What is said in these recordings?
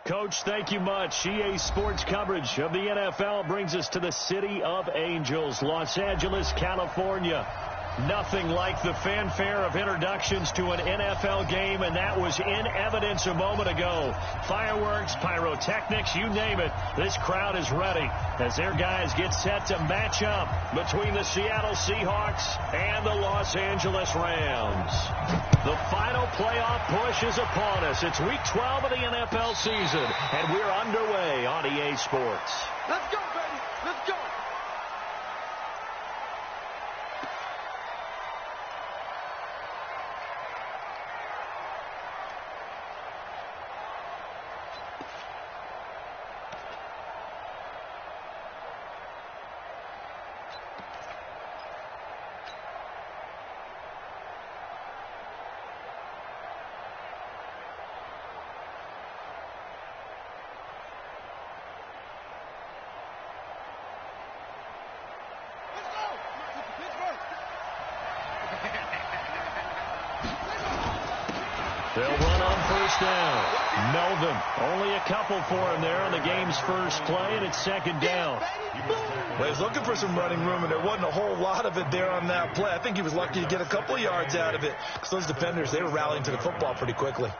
Coach, thank you much. EA Sports coverage of the NFL brings us to the City of Angels, Los Angeles, California. Nothing like the fanfare of introductions to an NFL game, and that was in evidence a moment ago. Fireworks, pyrotechnics, you name it. This crowd is ready as their guys get set to match up between the Seattle Seahawks and the Los Angeles Rams. The final playoff push is upon us. It's Week 12 of the NFL season, and we're underway on EA Sports. Let's go, baby. Let's go. They'll run on first down. Melvin, only a couple for him there on the game's first play, and it's second down. Well, he was looking for some running room, and there wasn't a whole lot of it there on that play. I think he was lucky to get a couple of yards out of it because those defenders, they were rallying to the football pretty quickly.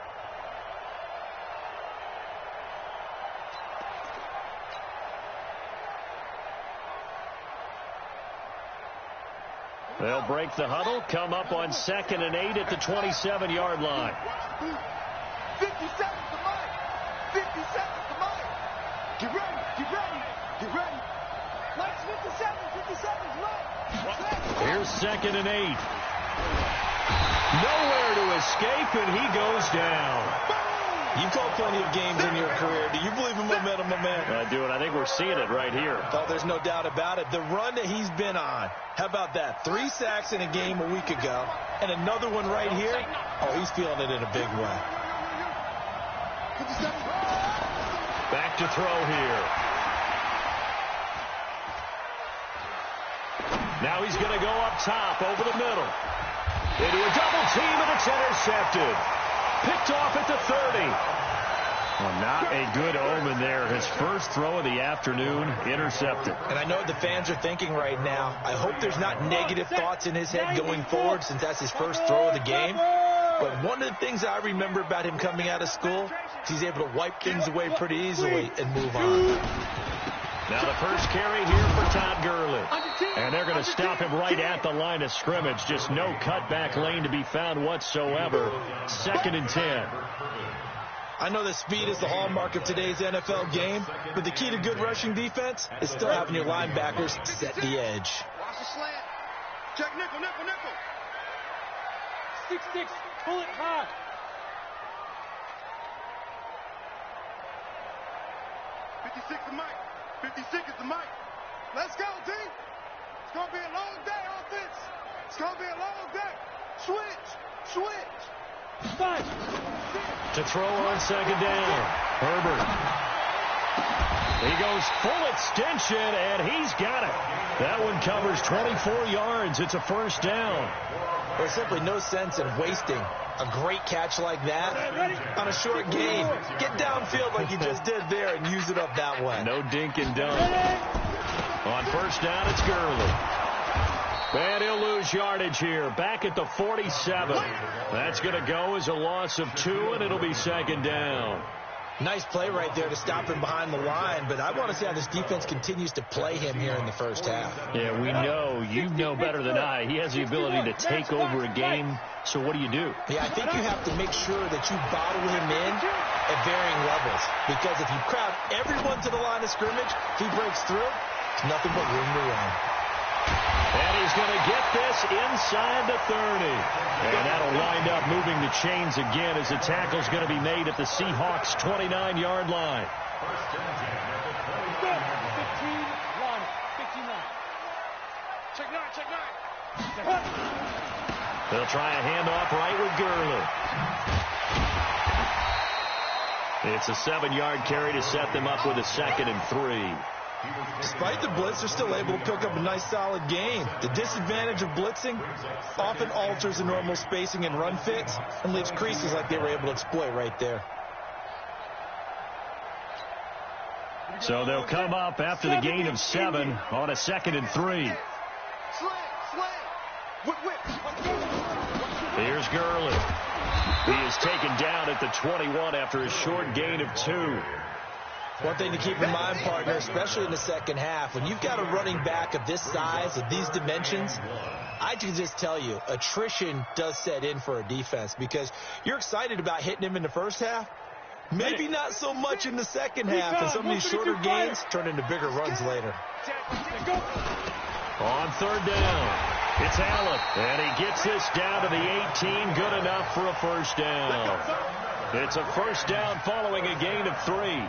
They'll break the huddle, come up on 2nd and 8 at the 27-yard line. 50 seconds to Mike. 50 seconds to Mike. Get ready. Get ready. Get ready. Mike's 50 seconds, Mike. Here's 2nd and 8. Nowhere to escape, and he goes down. You've called plenty of games in your career. Do you believe in momentum, my man? I do, and I think we're seeing it right here. Oh, there's no doubt about it. The run that he's been on. How about that? 3 sacks in a game a week ago, and another one right here. Oh, he's feeling it in a big way. Back to throw here. Now he's going to go up top over the middle. Into a double team, and it's intercepted. Picked off at the 30. Well, not a good omen there. His first throw of the afternoon, intercepted. And I know what the fans are thinking right now. I hope there's not negative thoughts in his head going forward since that's his first throw of the game. But one of the things I remember about him coming out of school is he's able to wipe things away pretty easily and move on. Now the first carry here for Todd Gurley. And they're going to stop him right at the line of scrimmage. Just no cutback lane to be found whatsoever. 2nd and 10. I know that speed is the hallmark of today's NFL game, but the key to good rushing defense is still having your linebackers set the edge. Watch the slant. Check nickel, nickel, nickel. 6-6. Pull it high. 56 to Mike. 56 is the mic. Let's go, D. It's going to be a long day, offense. It's going to be a long day. Switch. Switch. Five. To throw on 2nd down. Herbert. He goes full extension, and he's got it. That one covers 24 yards. It's a first down. There's simply no sense in wasting a great catch like that on a short game. Get downfield like you just did there and use it up that way. No dink and dunk. On first down, it's Gurley. And he'll lose yardage here. Back at the 47. That's going to go as a loss of 2, and it'll be 2nd down. Nice play right there to stop him behind the line, but I want to see how this defense continues to play him here in the first half. Yeah, we know. You know better than I. He has the ability to take over a game, so what do you do? Yeah, I think you have to make sure that you bottle him in at varying levels, because if you crowd everyone to the line of scrimmage, if he breaks through, it's nothing but room to run. And he's going to get this inside the 30. And that'll wind up moving the chains again as the tackle's going to be made at the Seahawks' 29-yard line. 15-1. 59. Check 9, check 9. They'll try a handoff right with Gurley. It's a 7-yard carry to set them up with a 2nd and 3. Despite the blitz, they're still able to pick up a nice, solid gain. The disadvantage of blitzing often alters the normal spacing and run fits and leaves creases like they were able to exploit right there. So they'll come up after the gain of 7 on a 2nd and 3. Here's Gurley. He is taken down at the 21 after a short gain of 2. One thing to keep in mind, partner, especially in the second half, when you've got a running back of this size, of these dimensions, I can just tell you, attrition does set in for a defense because you're excited about hitting him in the first half. Maybe not so much in the second half, and some of these shorter gains turn into bigger runs later. On 3rd down. It's Allen, and he gets this down to the 18, good enough for a first down. It's a first down following a gain of 3.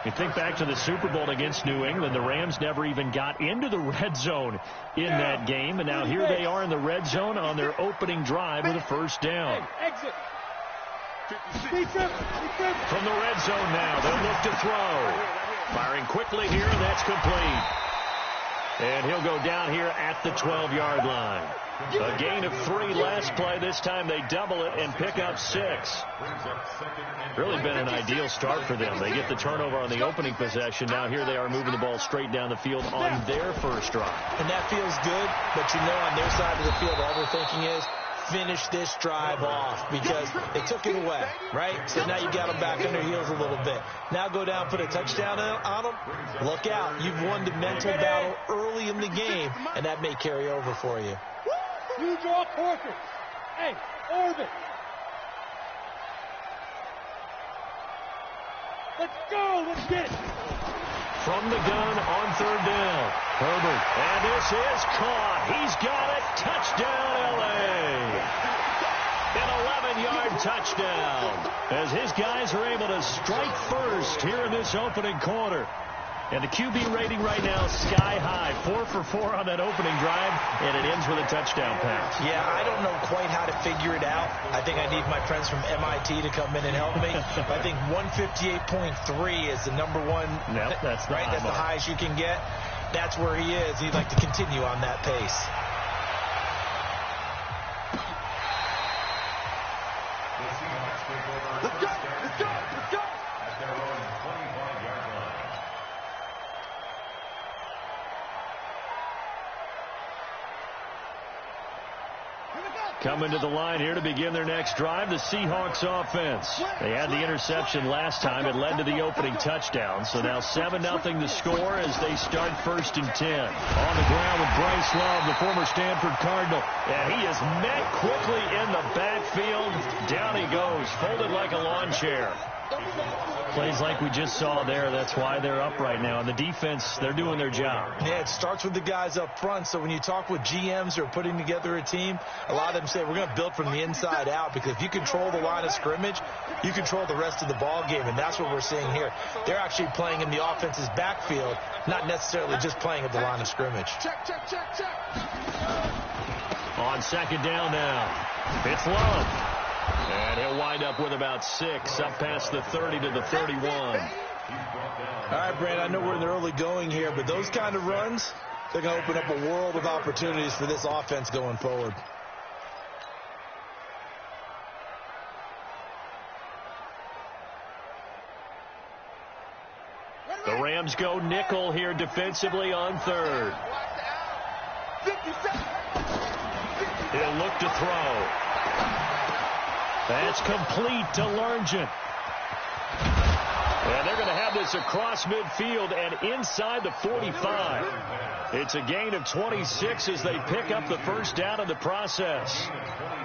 You think back to the Super Bowl against New England, the Rams never even got into the red zone in that game, and now here they are in the red zone on their opening drive with a first down. From the red zone now, they'll look to throw. Firing quickly here, and that's complete. And he'll go down here at the 12-yard line. A gain of 3 last play. This time they double it and pick up 6. Really been an ideal start for them. They get the turnover on the opening possession. Now here they are moving the ball straight down the field on their first drive. And that feels good, but you know on their side of the field all they're thinking is, finish this drive off because they took it away, right? So now you got them back on their heels a little bit. Now go down, put a touchdown on them. Look out. You've won the mental battle early in the game, and that may carry over for you. You draw portraits. Hey, orbit. Let's go. Let's get it. From the gun on 3rd down. Herbert. And this is caught. He's got it. Touchdown, L.A. An 11-yard touchdown as his guys are able to strike first here in this opening quarter. And the QB rating right now sky high. 4 for 4 on that opening drive, and it ends with a touchdown pass. Yeah, I don't know quite how to figure it out. I think I need my friends from MIT to come in and help me. I think 158.3 is the number one. Yep, that's the right. That's the highest you can get. That's where he is. He'd like to continue on that pace. Let's go! Let's go! Let's go! Coming to the line here to begin their next drive, the Seahawks offense. They had the interception last time. It led to the opening touchdown. So now 7-0 the score as they start 1st and 10. On the ground with Bryce Love, the former Stanford Cardinal. And he is met quickly in the backfield. Down he goes, folded like a lawn chair. Plays like we just saw there. That's why they're up right now. And the defense, they're doing their job. Yeah, it starts with the guys up front. So when you talk with GMs who are putting together a team, a lot of them say we're going to build from the inside out because if you control the line of scrimmage, you control the rest of the ball game. And that's what we're seeing here. They're actually playing in the offense's backfield, not necessarily just playing at the line of scrimmage. Check, check, check, check. On 2nd down now, it's Love. And he'll wind up with about 6 up past the 30 to the 31. All right, Brandon, I know we're in the early going here, but those kind of runs, they're going to open up a world of opportunities for this offense going forward. The Rams go nickel here defensively on 3rd. He'll look to throw. That's complete to Largent. And they're going to have this across midfield and inside the 45. It's a gain of 26 as they pick up the first down in the process.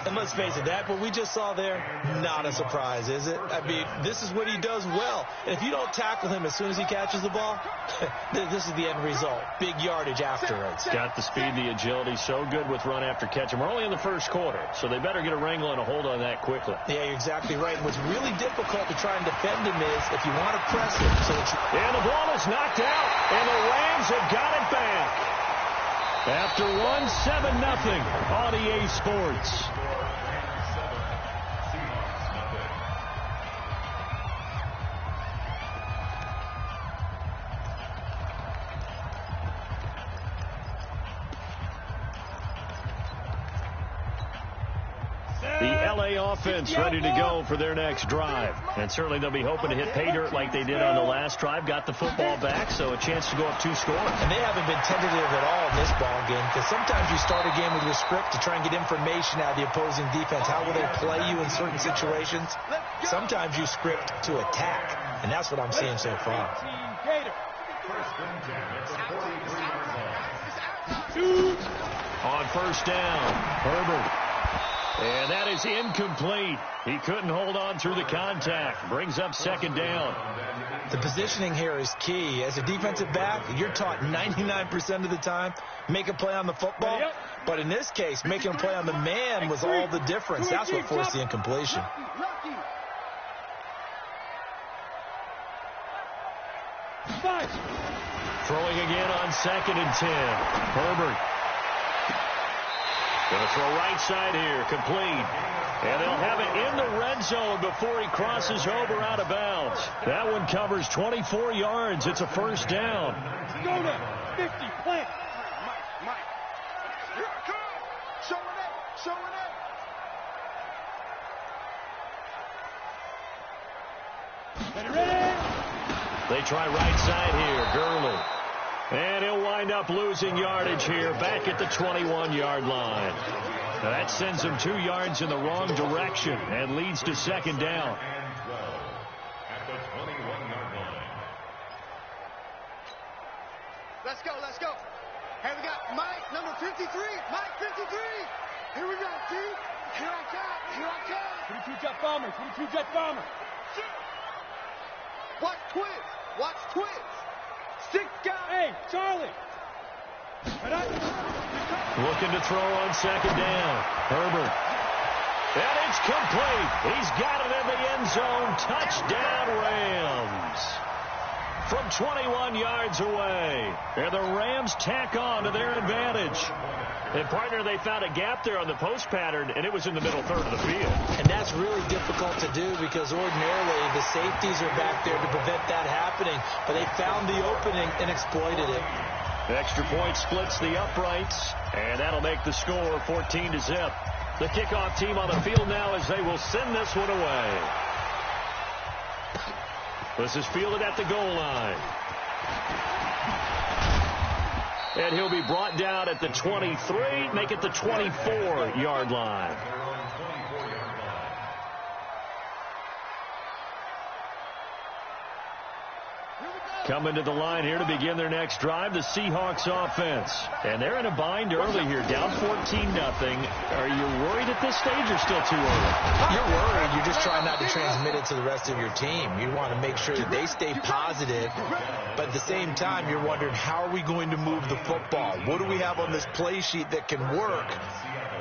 And let's face it, that what we just saw there, not a surprise, is it? I mean, this is what he does well. And if you don't tackle him as soon as he catches the ball, this is the end result. Big yardage afterwards. Got the speed, the agility, so good with run after catch. And we're only in the first quarter, so they better get a wrangle and a hold on that quickly. Yeah, you're exactly right. What's really difficult to try and defend him is if you want to press him. And the ball is knocked out, and the Rams have got it back. After 7-0 on EA Sports. The three-play offense ready to go for their next drive. And certainly they'll be hoping to hit pay dirt like they did on the last drive. Got the football back, so a chance to go up 2 scores. And they haven't been tentative at all in this ball game, because sometimes you start a game with your script to try and get information out of the opposing defense. How will they play you in certain situations? Sometimes you script to attack, and that's what I'm seeing so far. On first down, Herbert. And that is incomplete. He couldn't hold on through the contact. Brings up second down. The positioning here is key. As a defensive back, you're taught 99% of the time, make a play on the football. But in this case, making a play on the man was all the difference. That's what forced the incompletion. Throwing again on 2nd and 10. Herbert. Going to throw right side here. Complete. And they'll have it in the red zone before he crosses over out of bounds. That one covers 24 yards. It's a first down. Go now. 50, plant. Mike. Here I come. Showing up. Ready? They try right side here. Gurley. And he'll wind up losing yardage here back at the 21-yard line. Now that sends him 2 yards in the wrong direction and leads to second down. Let's go. Hey, we got Mike, number 53. Mike, 53. Here we go, D. Here I come. 22 jet bomber. Watch twins. 6 guys. Hey, Charlie. Looking to throw on second down. Herbert. And it's complete. He's got it in the end zone. Touchdown, Rams. From 21 yards away. And the Rams tack on to their advantage. And, partner, they found a gap there on the post pattern, and it was in the middle third of the field. And that's really difficult to do because ordinarily the safeties are back there to prevent that happening. But they found the opening and exploited it. The extra point splits the uprights, and that'll make the score 14-0. The kickoff team on the field now as they will send this one away. This is fielded at the goal line. And he'll be brought down at the 23, make it the 24-yard line. Coming to the line here to begin their next drive, the Seahawks offense. And they're in a bind early here, down 14-0. Are you worried at this stage or still too early? You're worried. You're just trying not to transmit it to the rest of your team. You want to make sure that they stay positive. But at the same time, you're wondering, how are we going to move the football? What do we have on this play sheet that can work?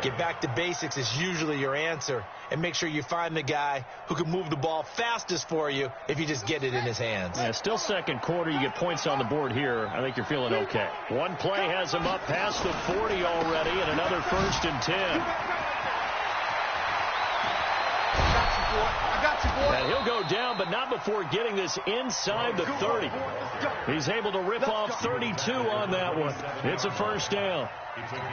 Get back to basics is usually your answer. And make sure you find the guy who can move the ball fastest for you if you just get it in his hands. Yeah, still second quarter. You get points on the board here. I think you're feeling okay. One play has him up past the 40 already, and another 1st and 10. I got you, boy. And he'll go down, but not before getting this inside the 30. He's able to rip off 32 on that one. It's a first down.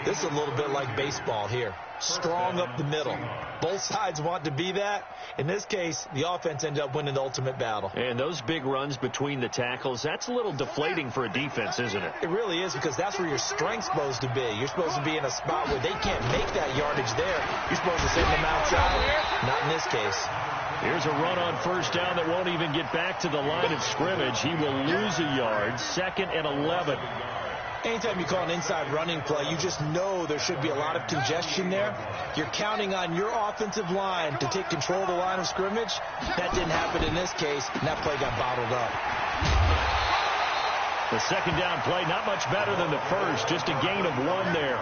This is a little bit like baseball here. Strong up the middle. Both sides want to be that. In this case, the offense ended up winning the ultimate battle. And those big runs between the tackles, that's a little deflating for a defense, isn't it? It really is, because that's where your strength's supposed to be. You're supposed to be in a spot where they can't make that yardage there. You're supposed to send them outside. Not in this case. Here's a run on first down that won't even get back to the line of scrimmage. He will lose a yard. 2nd and 11. Anytime you call an inside running play, you just know there should be a lot of congestion there. You're counting on your offensive line to take control of the line of scrimmage. That didn't happen in this case, and that play got bottled up. The second down play, not much better than the first, just a gain of 1 there.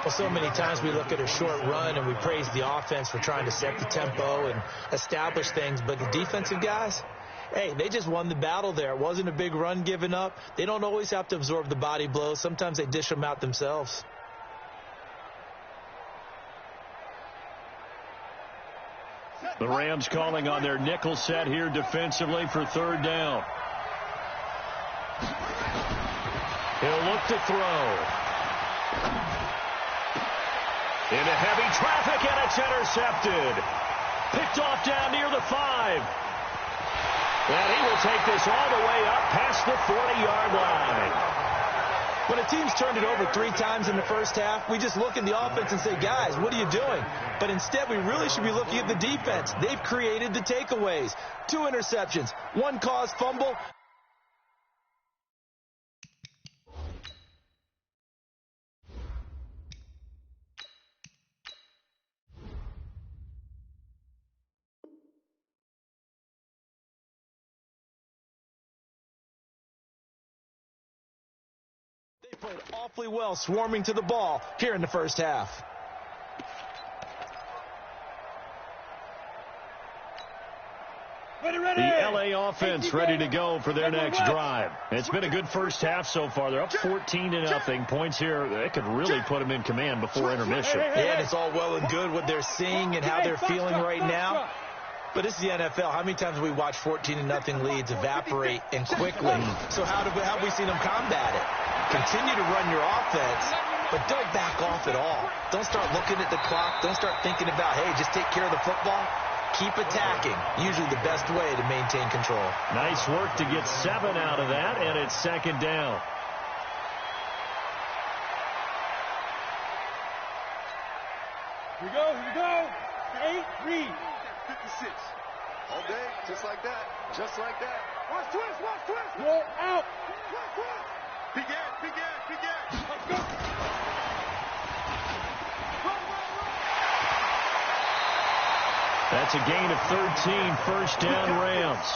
Well, so many times we look at a short run and we praise the offense for trying to set the tempo and establish things, but the defensive guys, hey, they just won the battle there. It wasn't a big run given up. They don't always have to absorb the body blows. Sometimes they dish them out themselves. The Rams calling on their nickel set here defensively for 3rd down. He'll look to throw. Into heavy traffic, and it's intercepted. Picked off down near the 5. And he will take this all the way up past the 40-yard line. When a team's turned it over 3 times in the first half, we just look at the offense and say, guys, what are you doing? But instead, we really should be looking at the defense. They've created the takeaways. 2 interceptions, 1 caused fumble. They played awfully well swarming to the ball here in the first half. The LA offense ready to go for their next drive. It's been a good first half so far. They're up 14-0. Points here, they could really put them in command before intermission. Yeah, and it's all well and good what they're seeing and how they're feeling right now. But this is the NFL. How many times have we watched 14-0 leads evaporate and quickly? So how have we seen them combat it? Continue to run your offense, but don't back off at all. Don't start looking at the clock. Don't start thinking about, hey, just take care of the football. Keep attacking. Usually the best way to maintain control. Nice work to get 7 out of that, and it's 2nd down. Here we go. 8, read. 56. All day, just like that. Just like that. Watch twist. Roll out. Big gas. Let's go. That's a gain of 13, first down Rams.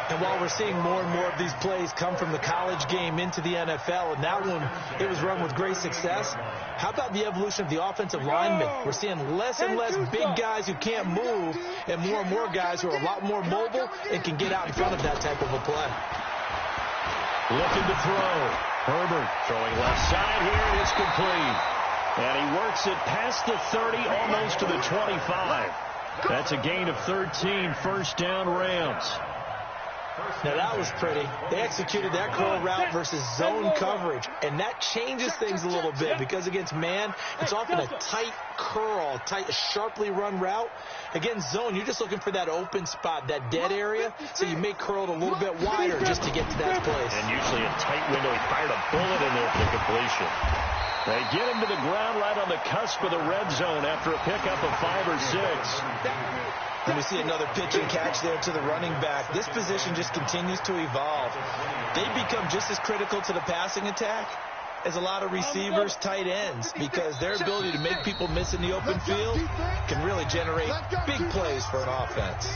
And while we're seeing more and more of these plays come from the college game into the NFL, and that one, it was run with great success, how about the evolution of the offensive linemen? We're seeing less and less big guys who can't move and more guys who are a lot more mobile and can get out in front of that type of a play. Looking to throw. Herbert throwing left side here, and it's complete. And he works it past the 30, almost to the 25. That's a gain of 13, first down Rams. Now that was pretty. They executed that curl route versus zone coverage, and that changes things a little bit because against man, it's often a tight curl, sharply run route. Against zone, you're just looking for that open spot, that dead area, so you may curl it a little bit wider just to get to that place. And usually a tight window. He fired a bullet in there for the completion. They get him to the ground right on the cusp of the red zone after a pickup of 5 or 6. And we see another pitch and catch there to the running back. This position just continues to evolve. They become just as critical to the passing attack as a lot of receivers, tight ends, because their ability to make people miss in the open field can really generate big plays for an offense.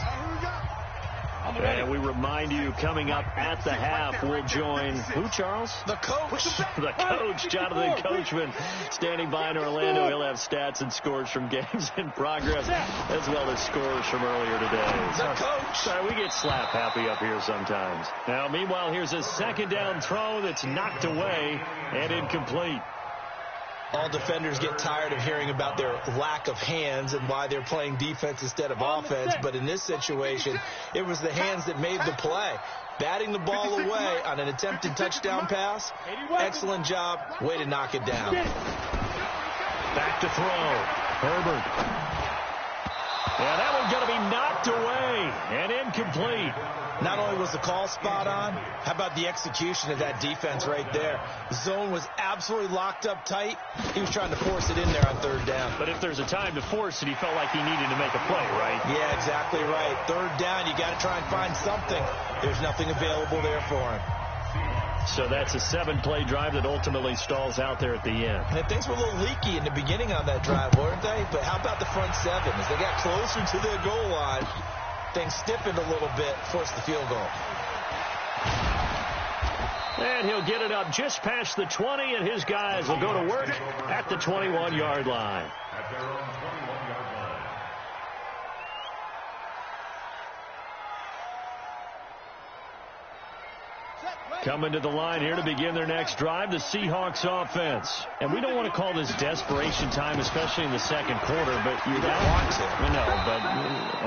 And we remind you, coming up at the half, we'll join who, Charles? The coach. The coach, Jonathan Coachman, standing by in Orlando. He'll have stats and scores from games in progress, as well as scores from earlier today. The coach. Sorry, we get slap happy up here sometimes. Now, meanwhile, here's a 2nd down throw that's knocked away and incomplete. All defenders get tired of hearing about their lack of hands and why they're playing defense instead of offense. But in this situation, it was the hands that made the play. Batting the ball away on an attempted touchdown pass. Excellent job. Way to knock it down. Back to throw. Herbert. Yeah, that one's going to be knocked away and incomplete. Not only was the call spot on, how about the execution of that defense right there? Zone was absolutely locked up tight. He was trying to force it in there on 3rd down. But if there's a time to force it, he felt like he needed to make a play, right? Yeah, exactly right. 3rd down, you got to try and find something. There's nothing available there for him. So that's a 7-play drive that ultimately stalls out there at the end. And things were a little leaky in the beginning on that drive, weren't they? But how about the front 7? As they got closer to their goal line, things stiffened a little bit, forced the field goal. And he'll get it up just past the 20, and his guys will go to work at the 21-yard line. At their own 21-yard line. Coming to the line here to begin their next drive, the Seahawks offense. And we don't want to call this desperation time, especially in the 2nd quarter, but you're down. Want to. No, but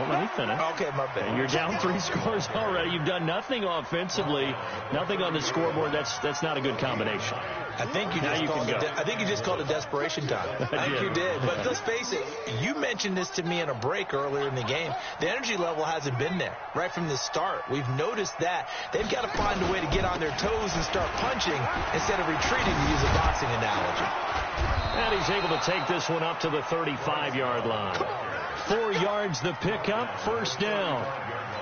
let me finish. Okay, my bad. You're down 3 scores already. You've done nothing offensively, nothing on the scoreboard. That's not a good combination. I think you just called it desperation time. I think you did. But let's face it, you mentioned this to me in a break earlier in the game. The energy level hasn't been there right from the start. We've noticed that. They've got to find a way to get on their toes and start punching instead of retreating, to use a boxing analogy. And he's able to take this one up to the 35-yard line. 4 yards the pickup, first down.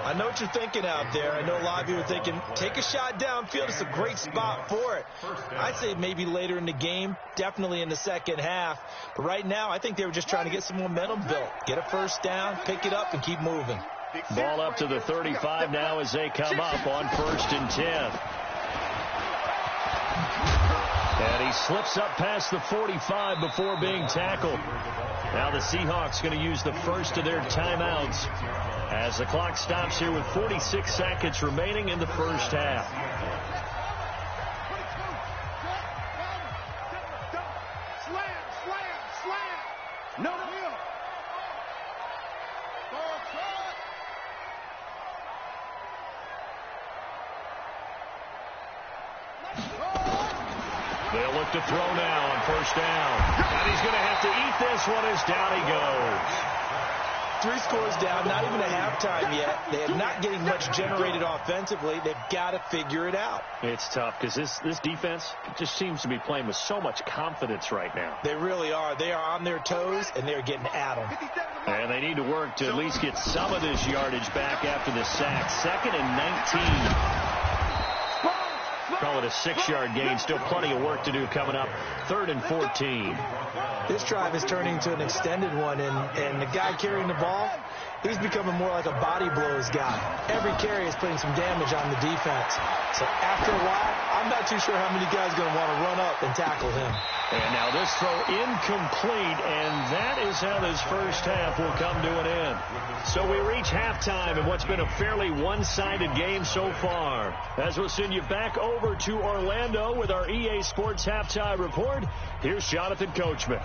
I know what you're thinking out there. I know a lot of you are thinking, take a shot downfield. It's a great spot for it. I'd say maybe later in the game, definitely in the second half. But right now, I think they were just trying to get some momentum built. Get a first down, pick it up, and keep moving. Ball up to the 35 now as they come up on 1st and 10. And he slips up past the 45 before being tackled. Now the Seahawks going to use the first of their timeouts as the clock stops here with 46 seconds remaining in the first half. Slam. No. They'll look to throw now on first down. And he's going to have to eat this one as down he goes. 3 scores down, not even a halftime yet. They are not getting much generated offensively. They've got to figure it out. It's tough because this defense just seems to be playing with so much confidence right now. They really are. They are on their toes, and they're getting at them. And they need to work to at least get some of this yardage back after the sack. 2nd and 19. Call it a 6-yard gain. Still plenty of work to do coming up. 3rd and 14. This drive is turning to an extended one, and the guy carrying the ball, he's becoming more like a body blows guy. Every carry is putting some damage on the defense. So after a while, I'm not too sure how many guys are going to want to run up and tackle him. And now this throw incomplete, and that is how this first half will come to an end. So we reach halftime in what's been a fairly one-sided game so far. As we'll send you back over to Orlando with our EA Sports Halftime Report, here's Jonathan Coachman.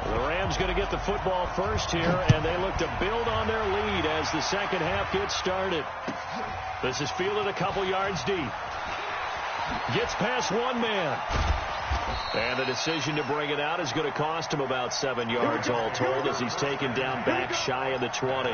The Rams going to get the football first here, and they look to build on their lead as the second half gets started. This is fielded a couple yards deep. Gets past one man. And the decision to bring it out is going to cost him about 7 yards all told as he's taken down back shy of the 20.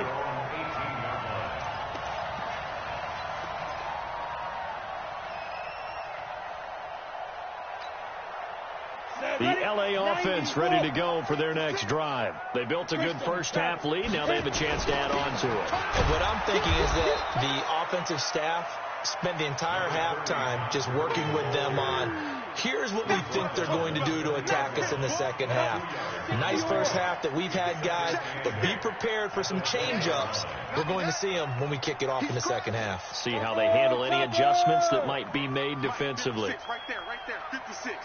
The LA offense ready to go for their next drive. They built a good first half lead. Now they have a chance to add on to it. And what I'm thinking is that the offensive staff spent the entire halftime just working with them on, here's what we think they're going to do to attack us in the second half. Nice first half that we've had, guys, but be prepared for some change-ups. We're going to see them when we kick it off in the second half. See how they handle any adjustments that might be made defensively. Right there, 56.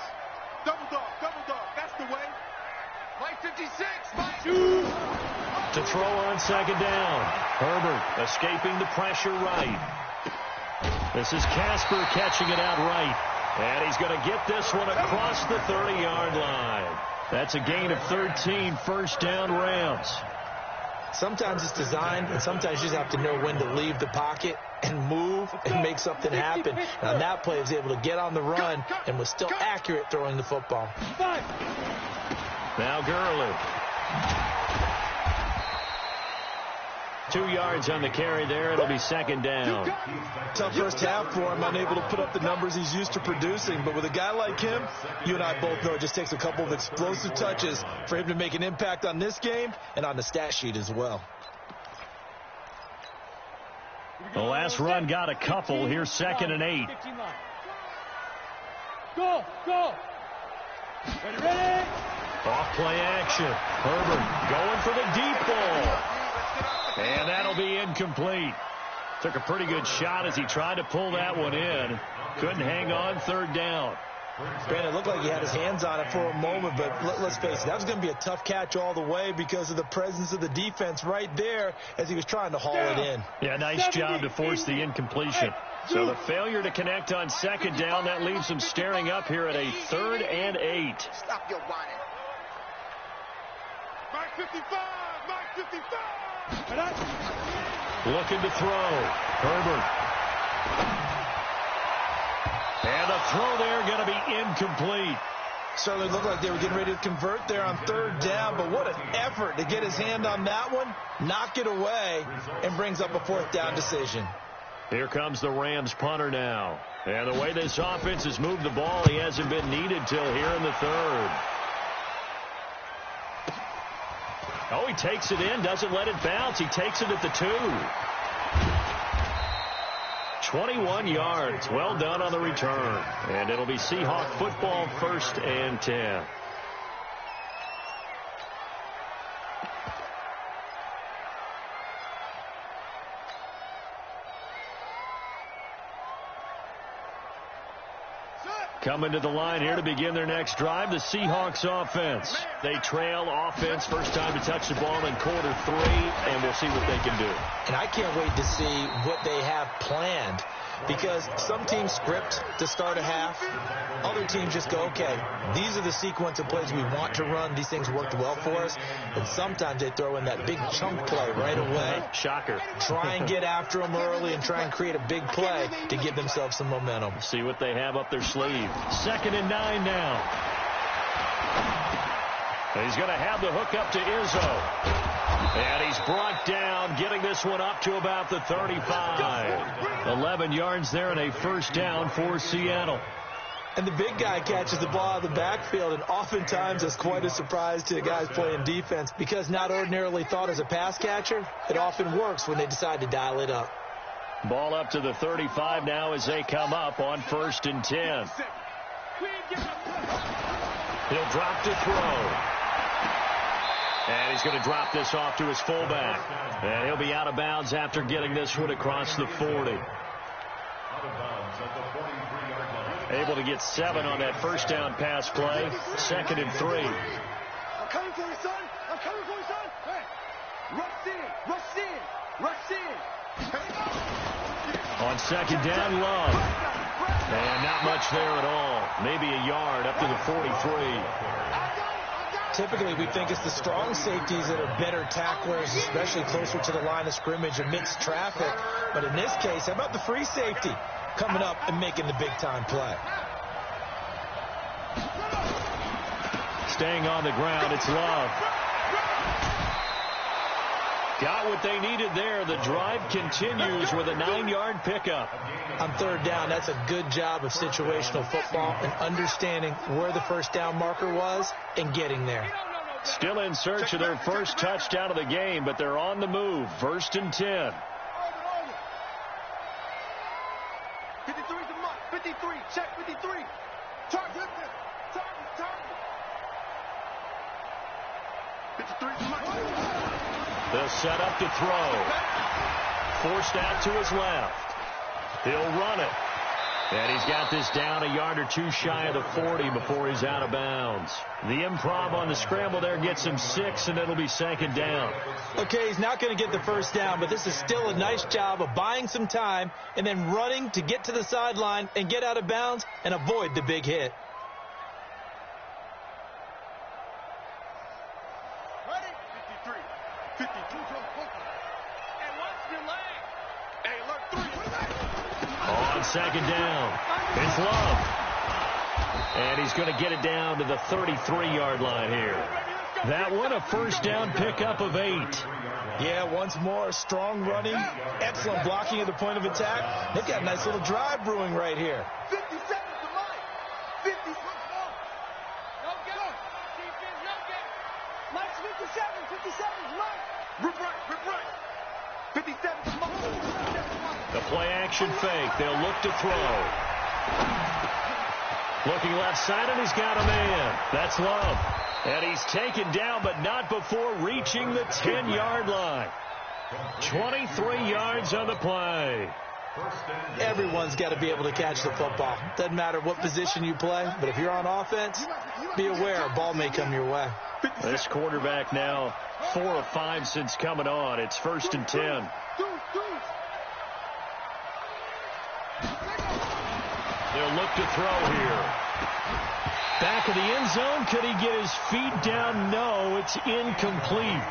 Double dog, that's the way. Mike 56, Mike. To throw on second down. Herbert escaping the pressure right. This is Casper catching it out right. And he's going to get this one across the 30-yard line. That's a gain of 13, first down Rams. Sometimes it's designed, and sometimes you just have to know when to leave the pocket and move and make something happen. And on that play, he was able to get on the run and was still accurate throwing the football. Now Gurley. 2 yards on the carry there. It'll be second down. Tough first half for him, unable to put up the numbers he's used to producing. But with a guy like him, you and I both know it just takes a couple of explosive touches for him to make an impact on this game and on the stat sheet as well. The last run got a couple. Here's 2nd and 8. Go. Ready. Off play action. Herbert going for the deep ball. And that'll be incomplete. Took a pretty good shot as he tried to pull that one in. Couldn't hang on, 3rd down. Brandon, it looked like he had his hands on it for a moment, but let's face it, that was going to be a tough catch all the way because of the presence of the defense right there as he was trying to haul it in. Yeah, nice job to force the incompletion. So the failure to connect on second down, that leaves him staring up here at a 3rd and 8. Stop your whining. Mike 55, Mike 55. Looking to throw. Herbert. And the throw there going to be incomplete. Certainly looked like they were getting ready to convert there on third down, but what an effort to get his hand on that one, knock it away, and brings up a fourth down decision. Here comes the Rams punter now. And the way this offense has moved the ball, he hasn't been needed till here in the third. Oh, he takes it in, doesn't let it bounce. He takes it at the 2. 21 yards. Well done on the return. And it'll be Seahawk football, 1st and 10. Coming to the line here to begin their next drive, the Seahawks offense. They trail offense, first time to touch the ball in quarter 3, and we'll see what they can do. And I can't wait to see what they have planned, because some teams script to start a half. Other teams just go, okay, these are the sequence of plays we want to run. These things worked well for us. And sometimes they throw in that big chunk play right away. Shocker. Try and get after them early and try and create a big play to give themselves some momentum. See what they have up their sleeve. 2nd and 9 now. He's going to have the hook up to Izzo. And he's brought down, getting this one up to about the 35. 11 yards there and a first down for Seattle. And the big guy catches the ball out of the backfield, and oftentimes it's quite a surprise to the guys playing defense, because not ordinarily thought as a pass catcher, it often works when they decide to dial it up. Ball up to the 35 now as they come up on 1st and 10. He'll drop to throw. And he's going to drop this off to his fullback. And he'll be out of bounds after getting this one across the 40. Able to get 7 on that first down pass play. 2nd and 3. I'm coming for you, son. I'm coming for you, son. Hey. Rush in. Rush in. Rush in. On 2nd down, Love. And not much there at all. Maybe a yard up to the 43. Typically, we think it's the strong safeties that are better tacklers, especially closer to the line of scrimmage amidst traffic. But in this case, how about the free safety coming up and making the big-time play? Staying on the ground, it's Love. Got what they needed there. The drive continues with a 9-yard pickup. On 3rd down, that's a good job of situational football and understanding where the first down marker was and getting there. Still in search of their first touchdown of the game, but they're on the move. 1st and 10. 53 to Mike. 53. Check 53. Target. 53 to Mike. They'll set up to throw. Forced out to his left. He'll run it. And he's got this down a yard or 2 shy of the 40 before he's out of bounds. The improv on the scramble there gets him 6, and it'll be 2nd down. Okay, he's not going to get the first down, but this is still a nice job of buying some time and then running to get to the sideline and get out of bounds and avoid the big hit. Ready? 53. 52. And watch your leg. Hey, alert 3. On 2nd down, it's Love. And he's going to get it down to the 33-yard line here. That one, a first down pickup of 8. Yeah, once more, strong running, excellent blocking at the point of attack. They've got a nice little drive brewing right here. 57 to Mike. 56. No get. Defense, no get. Mike's 57. 57 is Mike. Rip right. 57 to Mike. The play action fake. They'll look to throw. Looking left side, and he's got a man. That's Love. And he's taken down, but not before reaching the 10-yard line. 23 yards on the play. Everyone's got to be able to catch the football. Doesn't matter what position you play, but if you're on offense, be aware a ball may come your way. This quarterback now 4 of 5 since coming on. It's 1st and 10. They'll look to throw here. Back of the end zone. Could he get his feet down? No, it's incomplete.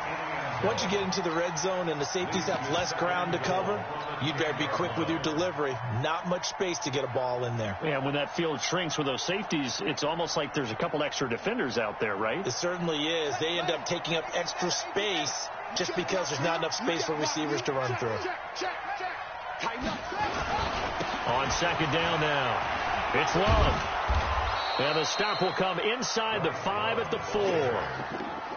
Once you get into the red zone and the safeties have less ground to cover, you'd better be quick with your delivery. Not much space to get a ball in there. Yeah, when that field shrinks with those safeties, it's almost like there's a couple extra defenders out there, right? It certainly is. They end up taking up extra space just because there's not enough space for receivers to run through. On second down now, it's Love. And the stop will come inside the 5 at the 4.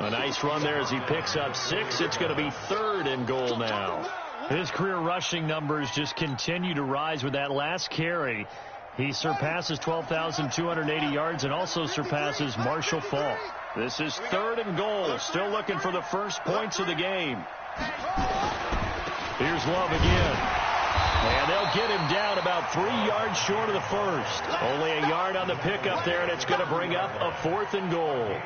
A nice run there as he picks up 6. It's going to be 3rd and goal now. His career rushing numbers just continue to rise with that last carry. He surpasses 12,280 yards and also surpasses Marshall Faulk. This is 3rd and goal. Still looking for the first points of the game. Here's Love again. And they'll get him down about 3 yards short of the first. Only a yard on the pickup there, and it's going to bring up a 4th and goal.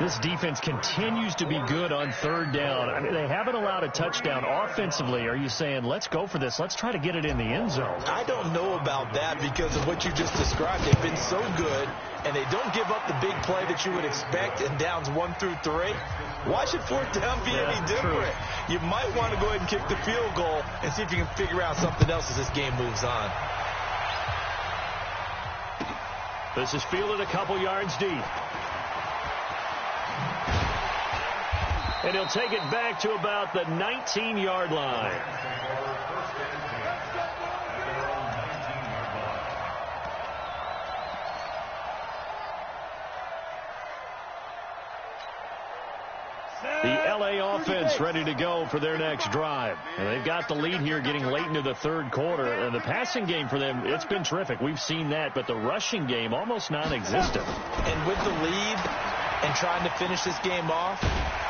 This defense continues to be good on 3rd down. I mean, they haven't allowed a touchdown offensively. Are you saying, let's go for this? Let's try to get it in the end zone. I don't know about that because of what you just described. They've been so good, and they don't give up the big play that you would expect in downs 1 through 3. Why should 4th down be any different? True. You might want to go ahead and kick the field goal and see if you can figure out something else as this game moves on. This is fielded a couple yards deep. And he'll take it back to about the 19-yard line. The LA offense ready to go for their next drive. And they've got the lead here getting late into the 3rd quarter. And the passing game for them, it's been terrific. We've seen that. But the rushing game, almost non-existent. And with the lead and trying to finish this game off,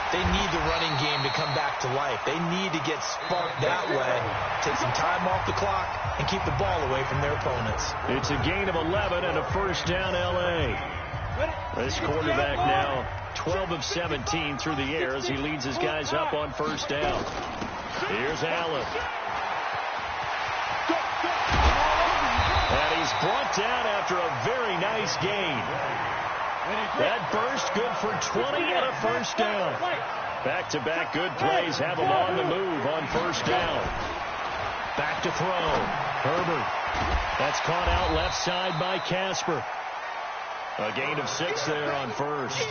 they need the running game to come back to life. They need to get sparked that way, take some time off the clock, and keep the ball away from their opponents. It's a gain of 11 and a first down L.A. This quarterback now 12 of 17 through the air as he leads his guys up on first down. Here's Allen. And he's brought down after a very nice gain. That burst good for 20 and a first down. Back-to-back good plays have him on the move on first down. Back to throw. Herbert. That's caught out left side by Casper. A gain of 6 there on first.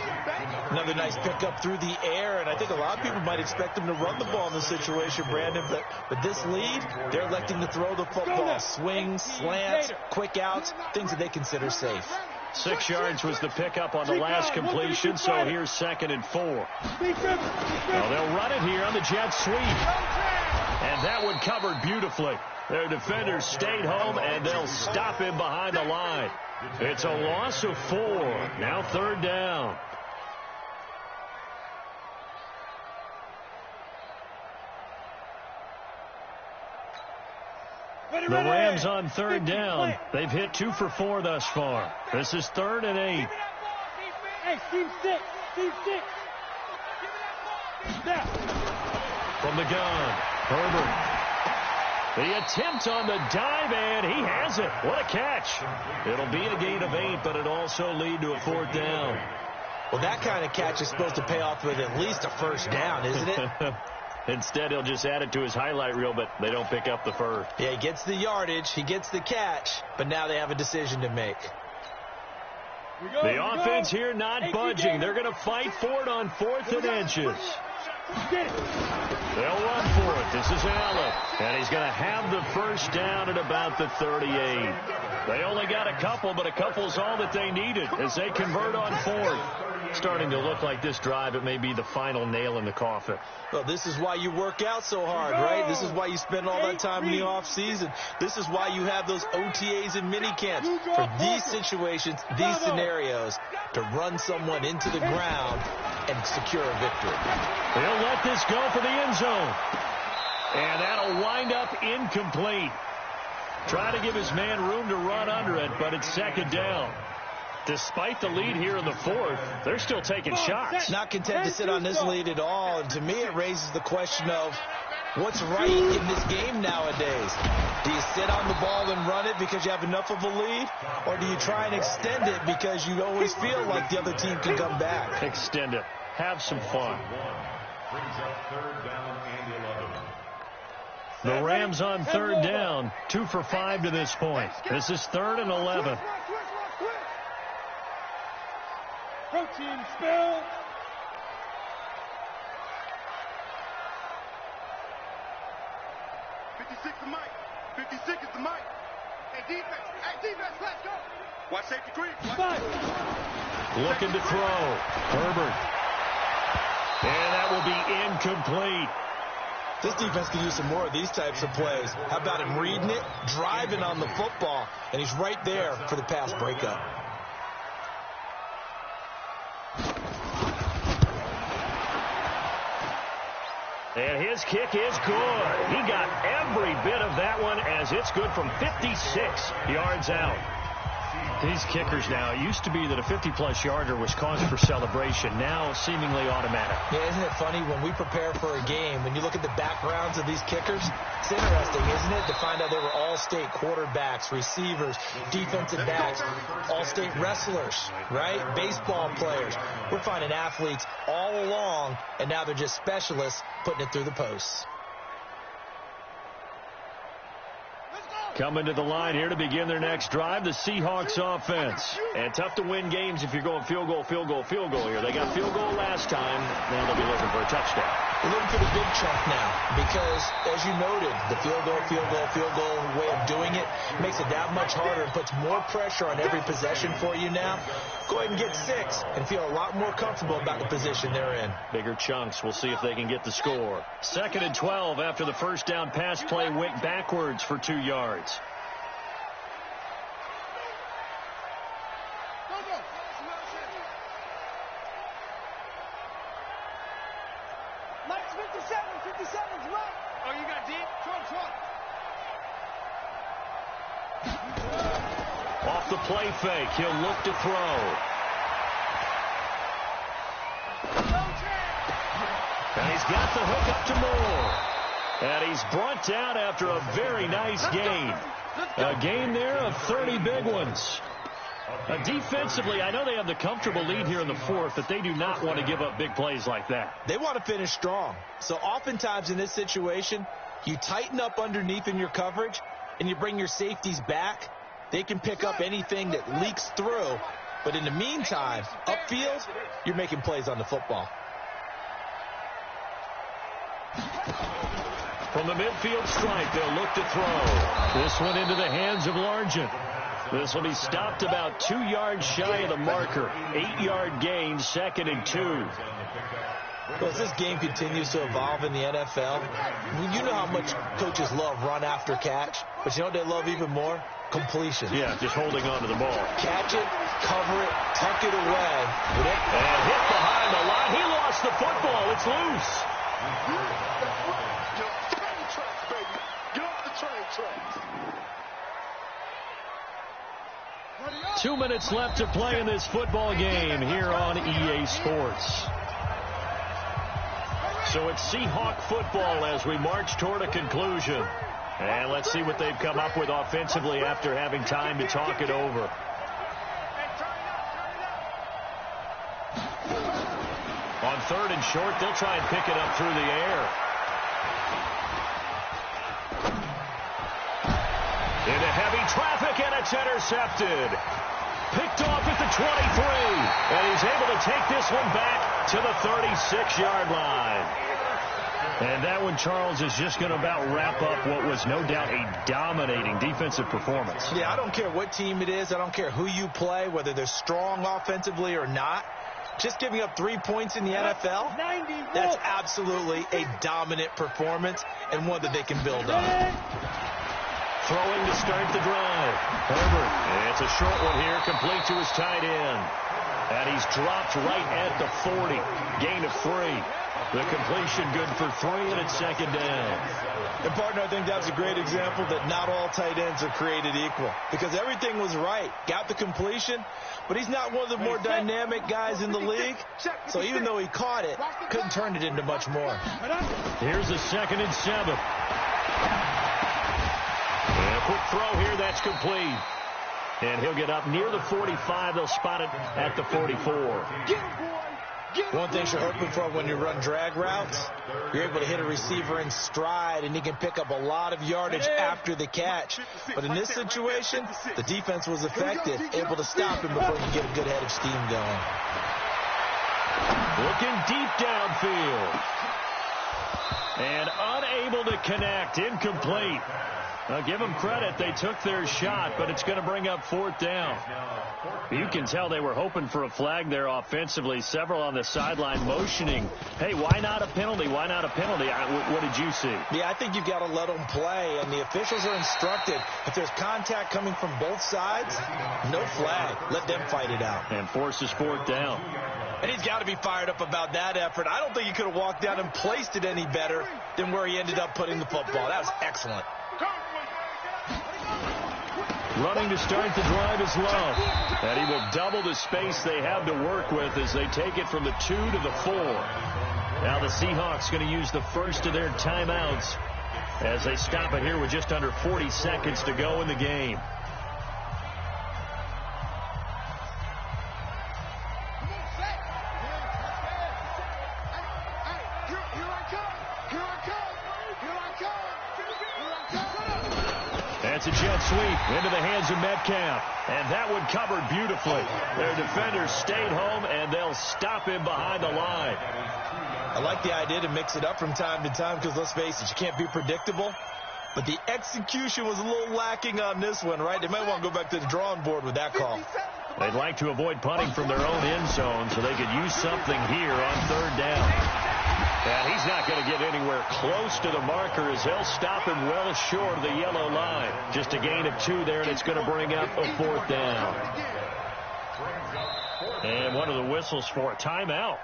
Another nice pickup through the air, and I think a lot of people might expect them to run the ball in this situation, Brandon, but with this lead, they're electing to throw the football. Swings, slants, quick outs, things that they consider safe. 6 yards was the pickup on the last completion, so here's 2nd and 4. Well, they'll run it here on the jet sweep. And that one covered beautifully. Their defenders stayed home, and they'll stop him behind the line. It's a loss of 4. Now 3rd down. The Rams on 3rd down. They've hit 2 for 4 thus far. This is 3rd and 8. Hey, Steve 6. Steve 6. From the gun, Herbert. The attempt on the dive, and he has it. What a catch. It'll be a gain of 8, but it'll also lead to a 4th down. Well, that kind of catch is supposed to pay off with at least a first down, isn't it? Instead, he'll just add it to his highlight reel, but they don't pick up the first. Yeah, he gets the yardage, he gets the catch, but now they have a decision to make. The offense here not budging. They're going to fight for it on 4th and inches. They'll run for it. This is Allen. And he's going to have the first down at about the 38. They only got a couple, but a couple's all that they needed as they convert on 4th. Starting to look like this drive, it may be the final nail in the coffin. Well, this is why you work out so hard, right? This is why you spend all that time in the offseason. This is why you have those OTAs and mini camps for these situations, these scenarios, to run someone into the ground and secure a victory. He'll let this go for the end zone. And that'll wind up incomplete. Try to give his man room to run under it, but it's 2nd down. Despite the lead here in the 4th, they're still taking shots. Not content to sit on this lead at all. And to me, it raises the question of what's right in this game nowadays. Do you sit on the ball and run it because you have enough of a lead? Or do you try and extend it because you always feel like the other team can come back? Extend it. Have some fun. Brings up third down and 11. The Rams on third down, 2 for 5 to this point. This is 3rd and 11. Protein spill. The mic. 56 is the mic. Hey, defense, let's go. Watch safety creep. Looking to throw. Herbert. And that will be incomplete. This defense could use some more of these types of plays. How about him reading it, driving on the football, and he's right there for the pass breakup. And his kick is good. He got every bit of that one as it's good from 56 yards out. These kickers now, it used to be that a 50-plus yarder was cause for celebration. Now seemingly automatic. Yeah, isn't it funny when we prepare for a game, when you look at the backgrounds of these kickers, it's interesting, isn't it, to find out they were all-state quarterbacks, receivers, defensive backs, all-state wrestlers, right? Baseball players. We're finding athletes all along, and now they're just specialists putting it through the posts. Coming to the line here to begin their next drive, the Seahawks offense. And tough to win games if you're going field goal here. They got field goal last time. Now they'll be looking for a touchdown. We're looking for the big chunk now because, as you noted, the field goal way of doing it makes it that much harder and puts more pressure on every possession for you now. Go ahead and get 6 and feel a lot more comfortable about the position they're in. Bigger chunks. We'll see if they can get the score. 2nd and 12 after the first down pass play went backwards for 2 yards. Mike's 57's right. Oh, you got deep? Off the play fake, he'll look to throw. And he's got the hook up to Moore. And he's brought down after a very nice gain. A gain there of 30 big ones. Defensively, I know they have the comfortable lead here in the 4th, but they do not want to give up big plays like that. They want to finish strong. So oftentimes in this situation, you tighten up underneath in your coverage, and you bring your safeties back. They can pick up anything that leaks through. But in the meantime, upfield, you're making plays on the football. From the midfield stripe, they'll look to throw. This one into the hands of Largent. This will be stopped about 2 yards shy of the marker. 8-yard gain, 2nd and 2. Well, as this game continues to evolve in the NFL, you know how much coaches love run after catch, but you know what they love even more? Completion. Yeah, just holding on to the ball. Catch it, cover it, tuck it away. And hit behind the line. He lost the football. It's loose. Train tracks, baby. Get off the train tracks. 2 minutes left to play in this football game here on EA Sports. So it's Seahawk football as we march toward a conclusion. And let's see what they've come up with offensively after having time to talk it over. On 3rd and short, they'll try and pick it up through the air. Into heavy traffic, and it's intercepted. Picked off at the 23. And he's able to take this one back to the 36-yard line. And that one, Charles, is just going to about wrap up what was no doubt a dominating defensive performance. Yeah, I don't care what team it is. I don't care who you play, whether they're strong offensively or not. Just giving up 3 points in the NFL, that's absolutely a dominant performance and one that they can build on. Throwing to start the drive. Herbert. It's a short one here, complete to his tight end. And he's dropped right at the 40. Gain of 3. The completion good for 3, and it's 2nd down. And, partner, I think that's a great example that not all tight ends are created equal. Because everything was right. Got the completion, but he's not one of the more dynamic guys in the league. So even though he caught it, couldn't turn it into much more. Here's a 2nd and 7. And a quick throw here, that's complete. And he'll get up near the 45. They'll spot it at the 44. One thing you're hoping for when you run drag routes, you're able to hit a receiver in stride, and he can pick up a lot of yardage after the catch. But in this situation, the defense was effective, able to stop him before he could get a good head of steam going. Looking deep downfield. And unable to connect. Incomplete. Now, give them credit. They took their shot, but it's going to bring up 4th down. You can tell they were hoping for a flag there offensively. Several on the sideline motioning, hey, why not a penalty? Why not a penalty? What did you see? Yeah, I think you've got to let them play, and the officials are instructed. If there's contact coming from both sides, no flag. Let them fight it out. And forces 4th down. And he's got to be fired up about that effort. I don't think he could have walked down and placed it any better than where he ended up putting the football. That was excellent. Running to start the drive is Love. And he will double the space they have to work with as they take it from the 2 to the 4. Now the Seahawks going to use the first of their timeouts as they stop it here with just under 40 seconds to go in the game. It's a jet sweep into the hands of Metcalf. And that one covered beautifully. Their defenders stayed home, and they'll stop him behind the line. I like the idea to mix it up from time to time because, let's face it, you can't be predictable. But the execution was a little lacking on this one, right? They might want to go back to the drawing board with that call. They'd like to avoid punting from their own end zone so they could use something here on 3rd down. And he's not going to get anywhere close to the marker as they'll stop him well short of the yellow line. Just a gain of 2 there, and it's going to bring up a 4th down. And one of the whistles for a timeout.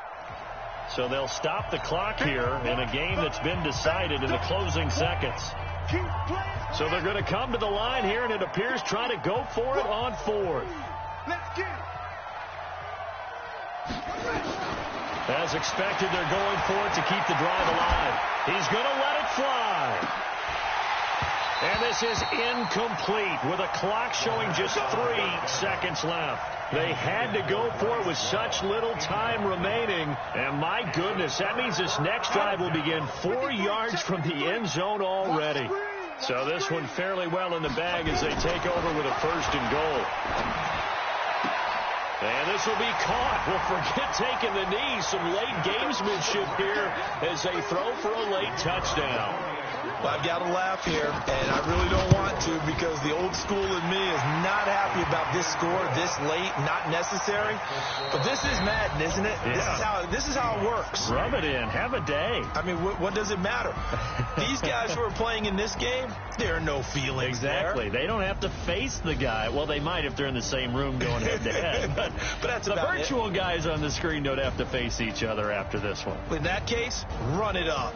So they'll stop the clock here in a game that's been decided in the closing seconds. So they're going to come to the line here, and it appears trying to go for it on 4th. Let's get it. As expected, they're going for it to keep the drive alive. He's going to let it fly. And this is incomplete with a clock showing just 3 seconds left. They had to go for it with such little time remaining. And my goodness, that means this next drive will begin 4 yards from the end zone already. So this one fairly well in the bag as they take over with a 1st and goal. And this will be caught. Well, forget taking the knee. Some late gamesmanship here as they throw for a late touchdown. Well, I've got to laugh here, and I really don't want to because the old school in me is not happy about this score this late, not necessary. But this is Madden, isn't it? Yeah. This is how it works. Rub it in. Have a day. I mean, what does it matter? These guys who are playing in this game, there are no feelings Exactly. there. They don't have to face the guy. Well, they might if they're in the same room going head-to-head. But that's the about virtual guys on the screen don't have to face each other after this one. In that case, run it up.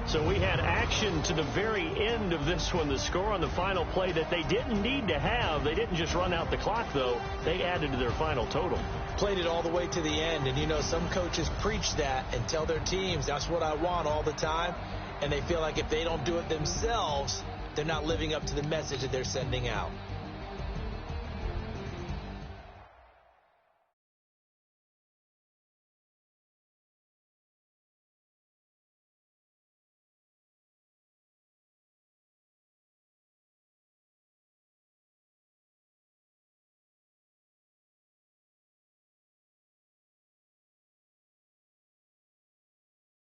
So we had action to the very end of this one. The score on the final play that they didn't need to have. They didn't just run out the clock, though. They added to their final total. Played it all the way to the end. And, you know, some coaches preach that and tell their teams, that's what I want all the time. And they feel like if they don't do it themselves, they're not living up to the message that they're sending out.